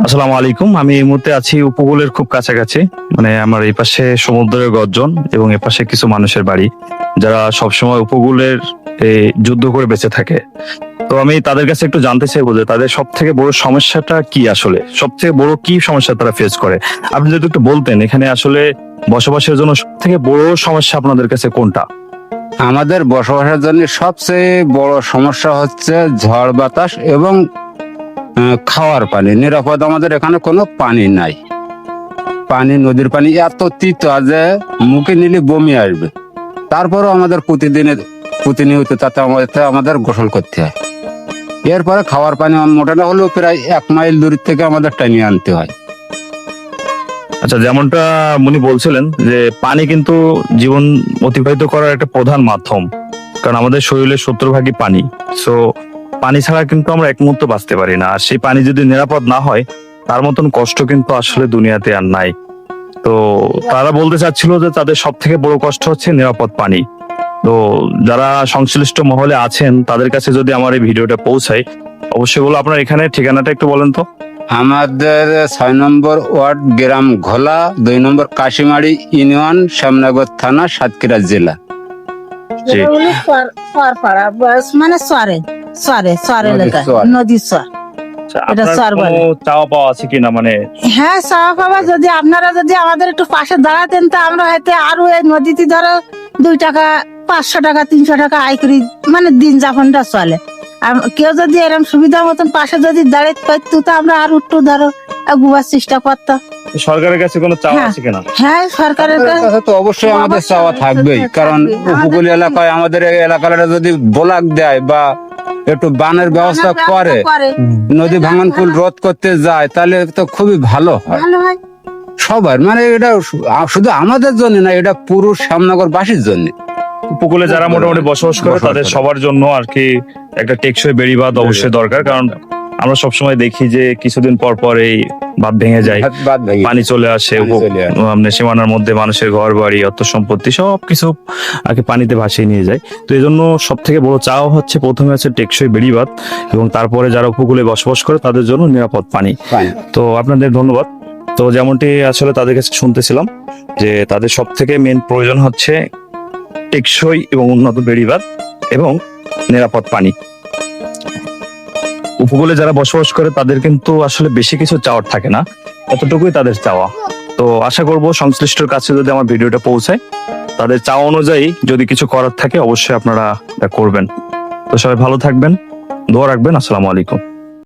আসসালামু আলাইকুম। আমি এই মুহূর্তে আছি উপকূলের খুব কাছাকাছি, মানে আমার এই পাশে সমুদ্রের গর্জন এবং এ পাশে কিছু মানুষের বাড়ি যারা সবসময় উপকূলের যুদ্ধ করে বেঁচে থাকে। তো আমি তাদের কাছে একটু জানতে চাইবো যে তাদের সব থেকে বড় সমস্যাটা কি, আসলে সব থেকে বড় কি সমস্যা তারা ফেস করে। আপনি যদি একটু বলতেন এখানে আসলে বসবাসের জন্য সব থেকে বড় সমস্যা আপনাদের কাছে কোনটা? আমাদের বসবাসের জন্য সবচেয়ে বড় সমস্যা হচ্ছে ঝড় বাতাস এবং খাওয়ার পানি। নিরাপদ আমাদের এখানে কোনো পানি নাই। পানি, নদীর পানি এত তিতা যে মুখে নিলে বমি আসবে। তারপরও আমাদের প্রতিনিয়ত তাতে আমাদের গোসল করতে হয়। এরপরে খাওয়ার পানি মোটাটা হলেও প্রায় 1 মাইল দূর থেকে আমাদের টানিয়ে আনতে হয়। আচ্ছা, যেমনটা উনি বলছিলেন যে পানি কিন্তু জীবন অতিবাহিত করার একটা প্রধান মাধ্যম, কারণ আমাদের শরীরের 70% পানি। সো পানি ছাড়া কিন্তু আমরা এক মুহূর্ত বাঁচতে পারি না। আর সেই পানি যদি নিরাপদ না হয়, তার মতন কষ্ট কিন্তু আসলে দুনিয়াতে আর নাই। তো তারা বলতে চাচ্ছিল যে তাদের সব থেকে বড় কষ্ট হচ্ছে নিরাপদ পানি। তো যারা সংশ্লিষ্ট মহলে আছেন তাদের কাছে যদি আমার এই ভিডিওটা পৌঁছায়, অবশ্যই বলো আপনার এখানে ঠিকানাটা একটু বলেন তো। আমাদের 6 নম্বর ওয়ার্ড, গ্রাম ঘোলা, 2 নম্বর কাশিমারি ইউনিয়ন, শ্যামনগর থানা, সাতক্ষীরা জেলা। জি। মানে সরে এলাকা, নদীর চর। আচ্ছা, এটা আপনার স্যার কোনো বলে। চাওয়া পাওয়া আছে কিনা, মানে হ্যাঁ সাহেব বাবা, যদি আপনারা যদি আমাদের একটু পাশে দাঁড়াতেন তা আমরা হয়তো আরো এই নদীতে ধরো 2 টাকা 500 টাকা 300 টাকা আয় করি, মানে দিন যাপনটা চলে। আর কেউ যদি এরকম সুবিধা মতন পাশে যদি দাঁড়াতে পারতো তা আমরা আর একটু ধরো গুবার চেষ্টা করতাম। সরকারের কাছে কোনো চাওয়া হ্যাঁ। আছে কিনা? হ্যাঁ, সরকারের আমাদের কাছে তো অবশ্যই আমাদের চাওয়া থাকবেই, কারণ উপকূল এলাকায় আমাদের এই এলাকাটা যদি ব্লক দেয় বা একটু বানের ব্যবস্থা করে, নদী ভাঙন পুল রোধ করতে যায়, তাহলে তো খুবই ভালো হয় ভালো হয়। সবার। মানে এটা শুধু আমাদের জন্য না, এটা পুরো শ্যামনগর বাসীর জন্য। উপকূলে যারা মোটামুটি বসবাস করে তাদের সবার জন্য আর কি একটা টেকসই বেড়িবাঁধ অবশ্যই দরকার। কারণ আমরা সবসময় দেখি যে কিছুদিন পর পর এই বাঁধ ভেঙে যায়, বাদ ভেঙে পানি চলে আসে, সীমানার মধ্যে মানুষের ঘর বাড়ি অর্থ সম্পত্তি সবকিছু আর কি পানিতে ভাসিয়ে নিয়ে যায়। তো এই জন্য সব থেকে বড় চাওয়া হচ্ছে প্রথমে হচ্ছে টেকসই বেড়িবাঁধ এবং তারপরে যারা উপকূলে বসবাস করে তাদের জন্য নিরাপদ পানি। তো আপনাদের ধন্যবাদ। তো যেমনটি আসলে তাদের কাছে শুনতেছিলাম যে তাদের সব থেকে মেন প্রয়োজন হচ্ছে টেকসই এবং উন্নত বেড়িবাঁধ এবং নিরাপদ পানি। উপকূলে যারা বসবাস করে তাদের কিন্তু আসলে বেশি কিছু চাওয়ার থাকে না, এতটুকুই তাদের চাওয়া। তো আশা করব সংশ্লিষ্টর কাছে যদি আমার ভিডিওটা পৌঁছায়, তাদের চাওয়া অনুযায়ী যদি কিছু করার থাকে অবশ্যই আপনারা তা করবেন। তো সবাই ভালো থাকবেন, দোয়া রাখবেন। আসসালামু আলাইকুম।